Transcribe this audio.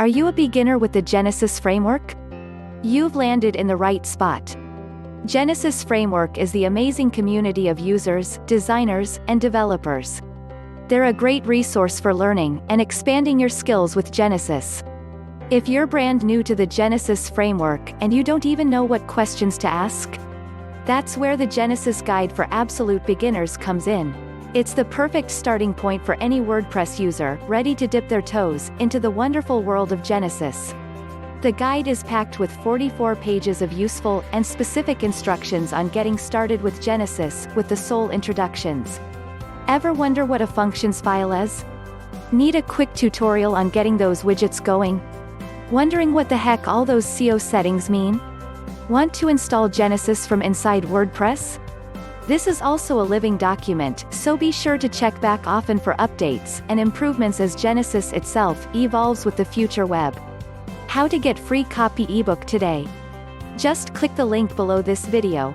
Are you a beginner with the Genesis framework? You've landed in the right spot. Genesis Framework is the amazing community of users, designers, and developers. They're a great resource for learning and expanding your skills with Genesis. If you're brand new to the Genesis framework and you don't even know what questions to ask, that's where the Genesis Guide for Absolute Beginners comes in. It's the perfect starting point for any WordPress user ready to dip their toes into the wonderful world of Genesis. The guide is packed with 44 pages of useful and specific instructions on getting started with Genesis with the sole introductions. Ever wonder what a functions file is? Need a quick tutorial on getting those widgets going? Wondering what the heck all those SEO settings mean? Want to install Genesis from inside WordPress? This is also a living document, so be sure to check back often for updates and improvements as Genesis itself evolves with the future web. How to get free copy ebook today. Just click the link below this video.